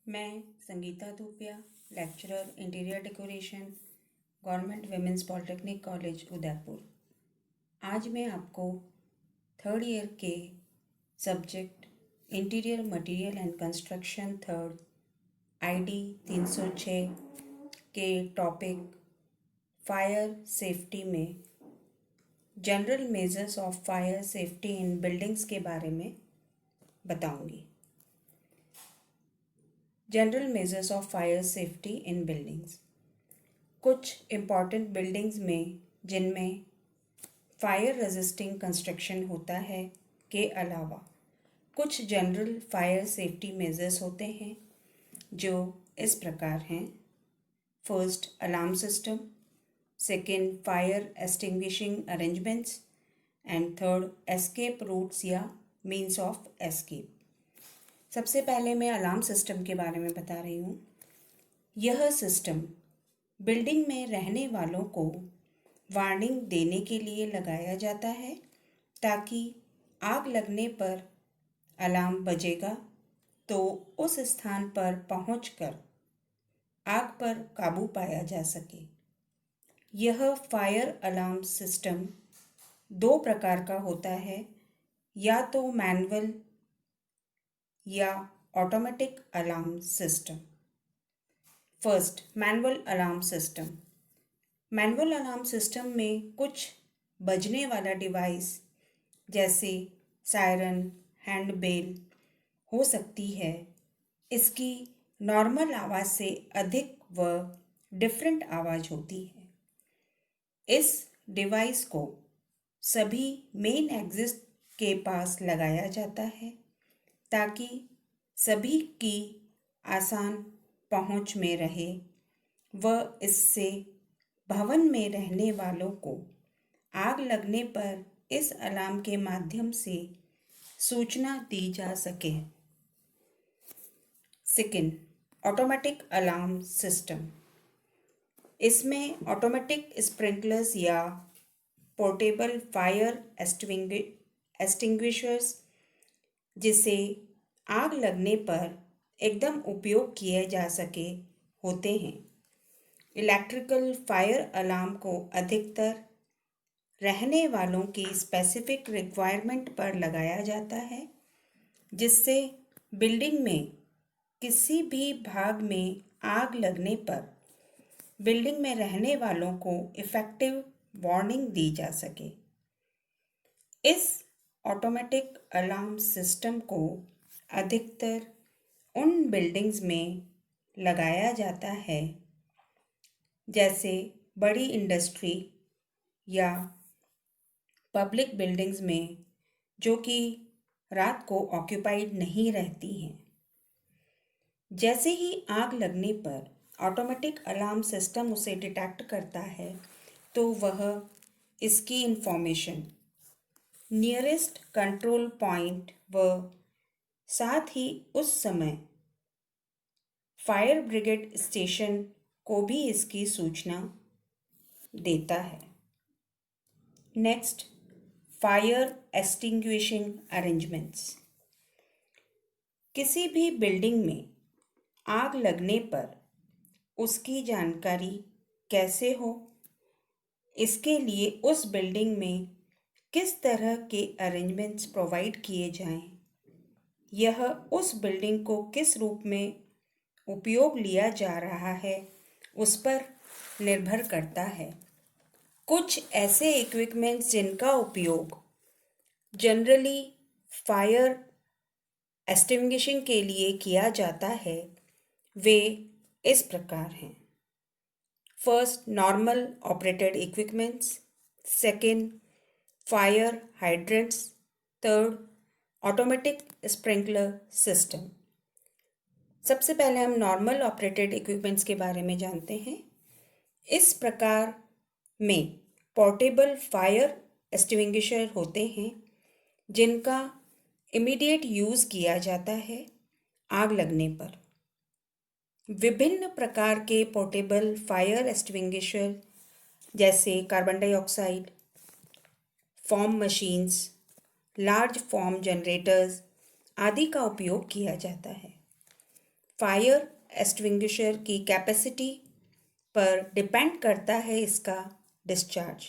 मैं Sangeeta Dhupia, lecturer interior decoration, government women's polytechnic college Udaipur. आज मैं आपको थर्ड ईयर के subject interior material and construction third ID 306 के टॉपिक फायर सेफ्टी में general measures of fire safety in buildings के बारे में बताऊंगी। General measures of fire safety in buildings. कुछ इम्पॉर्टेंट बिल्डिंग्स में जिनमें फायर रेजिस्टिंग कंस्ट्रक्शन होता है के अलावा कुछ जनरल फायर सेफ्टी मेजर्स होते हैं जो इस प्रकार हैं। First, alarm system. Second, fire extinguishing arrangements. And third, escape routes या मीन्स ऑफ एस्केप। सबसे पहले मैं अलार्म सिस्टम के बारे में बता रही हूँ। यह सिस्टम बिल्डिंग में रहने वालों को वार्निंग देने के लिए लगाया जाता है ताकि आग लगने पर अलार्म बजेगा तो उस स्थान पर पहुंचकर आग पर काबू पाया जा सके। यह फायर अलार्म सिस्टम दो प्रकार का होता है, या तो मैनुअल या automatic alarm system. First, manual alarm system. Manual alarm system में कुछ बजने वाला डिवाइस जैसे सायरन, हैंड बेल हो सकती है। इसकी नॉर्मल आवाज़ से अधिक व डिफरेंट आवाज़ होती है। इस डिवाइस को सभी मेन एग्जिट के पास लगाया जाता है ताकि सभी की आसान पहुंच में रहे व इससे भवन में रहने वालों को आग लगने पर इस अलार्म के माध्यम से सूचना दी जा सके। Second, automatic alarm system. इसमें ऑटोमेटिक स्प्रिंकलर्स या पोर्टेबल फायर एक्सटिंग्विशर्स जिसे आग लगने पर एकदम उपयोग किए जा सके होते हैं। इलेक्ट्रिकल फायर अलार्म को अधिकतर रहने वालों की स्पेसिफिक रिक्वायरमेंट पर लगाया जाता है, जिससे बिल्डिंग में किसी भी भाग में आग लगने पर बिल्डिंग में रहने वालों को इफ़ेक्टिव वार्निंग दी जा सके। इस ऑटोमेटिक अलार्म सिस्टम को अधिकतर उन बिल्डिंग्स में लगाया जाता है जैसे बड़ी इंडस्ट्री या पब्लिक बिल्डिंग्स में जो कि रात को ऑक्यूपाइड नहीं रहती हैं। जैसे ही आग लगने पर ऑटोमेटिक अलार्म सिस्टम उसे डिटेक्ट करता है तो वह इसकी इंफॉर्मेशन नियरेस्ट कंट्रोल पॉइंट व साथ ही उस समय फायर ब्रिगेड स्टेशन को भी इसकी सूचना देता है। Next, fire extinguishing arrangements. किसी भी बिल्डिंग में आग लगने पर उसकी जानकारी कैसे हो, इसके लिए उस बिल्डिंग में किस तरह के अरेंजमेंट्स प्रोवाइड किए जाएं, यह उस बिल्डिंग को किस रूप में उपयोग लिया जा रहा है उस पर निर्भर करता है। कुछ ऐसे इक्विपमेंट्स जिनका उपयोग जनरली फायर एक्सटिंग्विशिंग के लिए किया जाता है वे इस प्रकार हैं। First, normal operated equipments. Second, fire hydrants. Third, automatic sprinkler system. सबसे पहले हम नॉर्मल ऑपरेटेड इक्विपमेंट्स के बारे में जानते हैं। इस प्रकार में पोर्टेबल फायर एक्सटिंग्विशर होते हैं जिनका इमीडिएट यूज़ किया जाता है आग लगने पर। विभिन्न प्रकार के पोर्टेबल फायर एक्सटिंग्विशर जैसे carbon dioxide, form machines, large form generators आदि का उपयोग किया जाता है। फायर एक्सटिंग्विशर की कैपेसिटी पर डिपेंड करता है इसका डिस्चार्ज।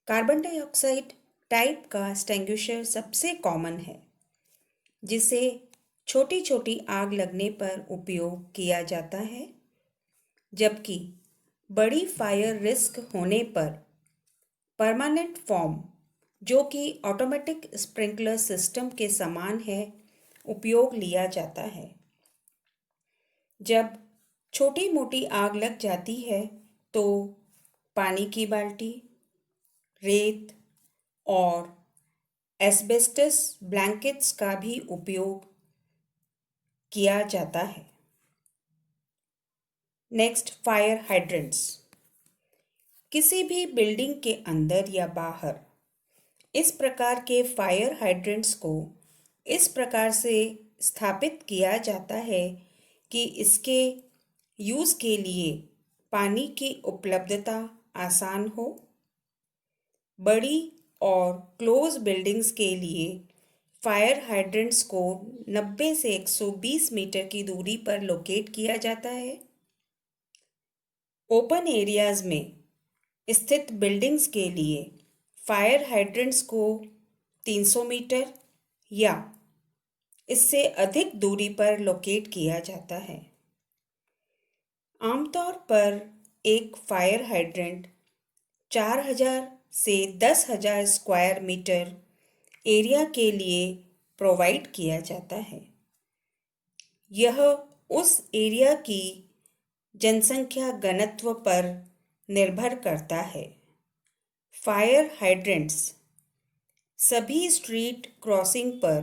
कार्बन डाइऑक्साइड टाइप का एक्सटिंग्विशर सबसे कॉमन है, जिसे छोटी छोटी आग लगने पर उपयोग किया जाता है, जबकि बड़ी फायर रिस्क होने पर परमानेंट फॉर्म, जो कि ऑटोमेटिक स्प्रिंकलर सिस्टम के समान है, उपयोग लिया जाता है। जब छोटी मोटी आग लग जाती है तो पानी की बाल्टी, रेत और एस्बेस्टस ब्लैंकेट्स का भी उपयोग किया जाता है। Next, fire hydrants. किसी भी बिल्डिंग के अंदर या बाहर इस प्रकार के फायर हाइड्रेंट्स को इस प्रकार से स्थापित किया जाता है कि इसके यूज़ के लिए पानी की उपलब्धता आसान हो। बड़ी और क्लोज बिल्डिंग्स के लिए फायर हाइड्रेंट्स को 90 से 120 मीटर की दूरी पर लोकेट किया जाता है। ओपन एरियाज में स्थित बिल्डिंग्स के लिए फायर हाइड्रेंट्स को 300 मीटर या इससे अधिक दूरी पर लोकेट किया जाता है। आमतौर पर एक फायर हाइड्रेंट 4000 से 10,000 स्क्वायर मीटर एरिया के लिए प्रोवाइड किया जाता है। यह उस एरिया की जनसंख्या घनत्व पर निर्भर करता है। फायर हाइड्रेंट्स सभी स्ट्रीट क्रॉसिंग पर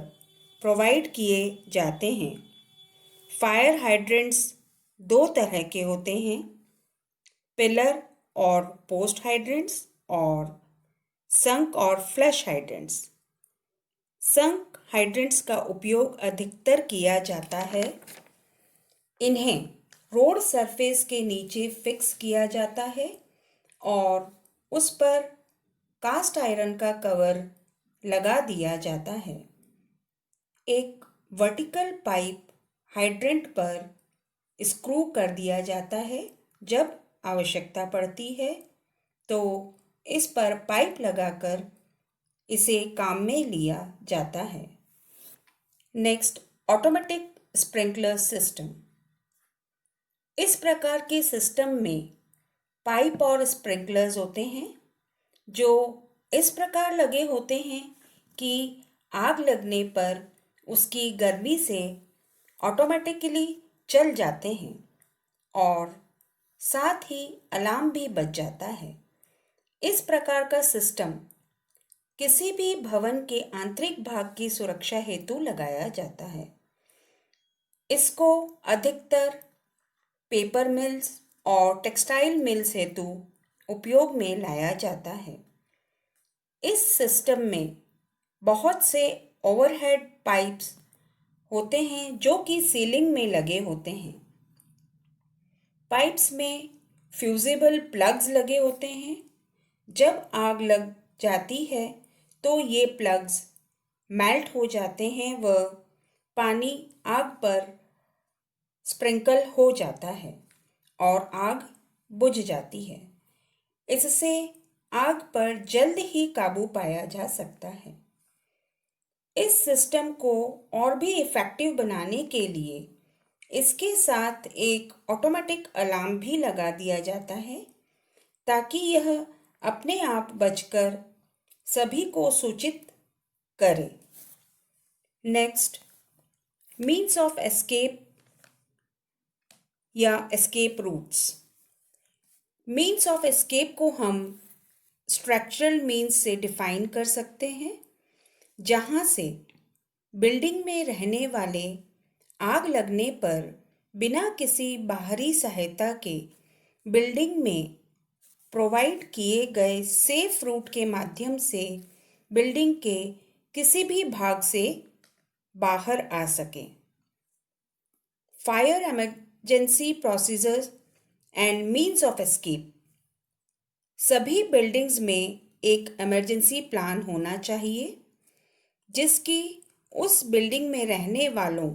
प्रोवाइड किए जाते हैं। फायर हाइड्रेंट्स दो तरह के होते हैं, पिलर और पोस्ट हाइड्रेंट्स और संक और फ्लश हाइड्रेंट्स। संक हाइड्रेंट्स का उपयोग अधिकतर किया जाता है। इन्हें रोड सरफेस के नीचे फिक्स किया जाता है और उस पर कास्ट आयरन का कवर लगा दिया जाता है। एक वर्टिकल पाइप हाइड्रेंट पर स्क्रू कर दिया जाता है। जब आवश्यकता पड़ती है तो इस पर पाइप लगाकर इसे काम में लिया जाता है। Next, automatic sprinkler system. इस प्रकार के सिस्टम में पाइप और स्प्रिंकलर्स होते हैं जो इस प्रकार लगे होते हैं कि आग लगने पर उसकी गर्मी से ऑटोमेटिकली चल जाते हैं और साथ ही अलार्म भी बज जाता है। इस प्रकार का सिस्टम किसी भी भवन के आंतरिक भाग की सुरक्षा हेतु लगाया जाता है। इसको अधिकतर पेपर मिल्स और टेक्सटाइल मिल्स हेतु उपयोग में लाया जाता है। इस सिस्टम में बहुत से ओवरहेड पाइप्स होते हैं जो कि सीलिंग में लगे होते हैं। पाइप्स में फ्यूजेबल प्लग्स लगे होते हैं। जब आग लग जाती है तो ये प्लग्स मेल्ट हो जाते हैं व पानी आग पर स्प्रिंकल हो जाता है और आग बुझ जाती है। इससे आग पर जल्द ही काबू पाया जा सकता है। इस सिस्टम को और भी इफ़ेक्टिव बनाने के लिए इसके साथ एक ऑटोमेटिक अलार्म भी लगा दिया जाता है ताकि यह अपने आप बजकर सभी को सूचित करे। नेक्स्ट, मीन्स ऑफ एस्केप या escape routes. Means of escape को हम स्ट्रक्चरल मीन्स से डिफाइन कर सकते हैं, जहाँ से बिल्डिंग में रहने वाले आग लगने पर बिना किसी बाहरी सहायता के बिल्डिंग में प्रोवाइड किए गए सेफ रूट के माध्यम से बिल्डिंग के किसी भी भाग से बाहर आ सकें। Fire emergency procedures and means of escape. सभी बिल्डिंग्स में एक इमरजेंसी प्लान होना चाहिए जिसकी उस बिल्डिंग में रहने वालों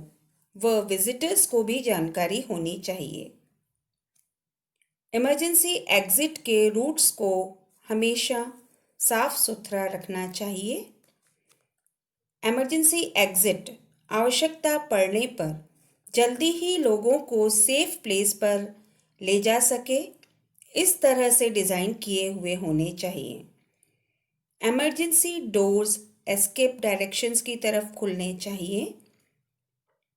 व विजिटर्स को भी जानकारी होनी चाहिए। इमरजेंसी एग्जिट के रूट्स को हमेशा साफ सुथरा रखना चाहिए। इमरजेंसी एग्जिट आवश्यकता पड़ने पर जल्दी ही लोगों को सेफ प्लेस पर ले जा सके, इस तरह से डिज़ाइन किए हुए होने चाहिए। इमरजेंसी डोर्स एस्केप डायरेक्शंस की तरफ खुलने चाहिए।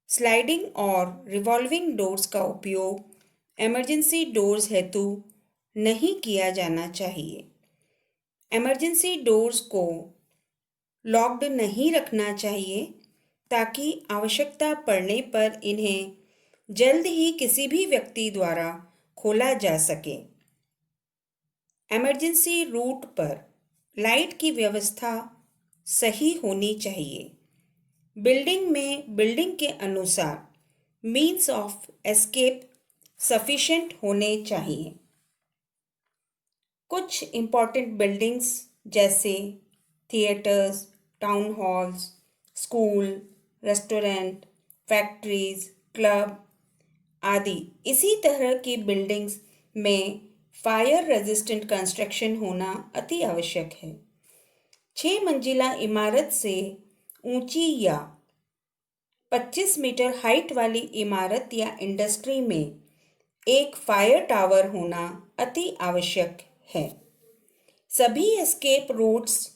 स्लाइडिंग और रिवॉल्विंग डोर्स का उपयोग इमरजेंसी डोर्स हेतु नहीं किया जाना चाहिए। इमरजेंसी डोर्स को लॉक्ड नहीं रखना चाहिए ताकि आवश्यकता पड़ने पर इन्हें जल्द ही किसी भी व्यक्ति द्वारा खोला जा सके। इमरजेंसी रूट पर लाइट की व्यवस्था सही होनी चाहिए। बिल्डिंग में बिल्डिंग के अनुसार मीन्स ऑफ एस्केप सफिशिएंट होने चाहिए। कुछ इम्पॉर्टेंट बिल्डिंग्स जैसे theatres, town halls, school, restaurant, factories, club आदि इसी तरह की बिल्डिंग्स में फायर रेजिस्टेंट कंस्ट्रक्शन होना अति आवश्यक है। 6 मंजिला इमारत से ऊंची या 25 मीटर हाइट वाली इमारत या इंडस्ट्री में एक फायर टावर होना अति आवश्यक है। सभी एस्केप रूट्स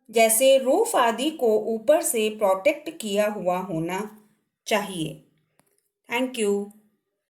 जैसे रूफ आदि को ऊपर से प्रोटेक्ट किया हुआ होना चाहिए। Thank you.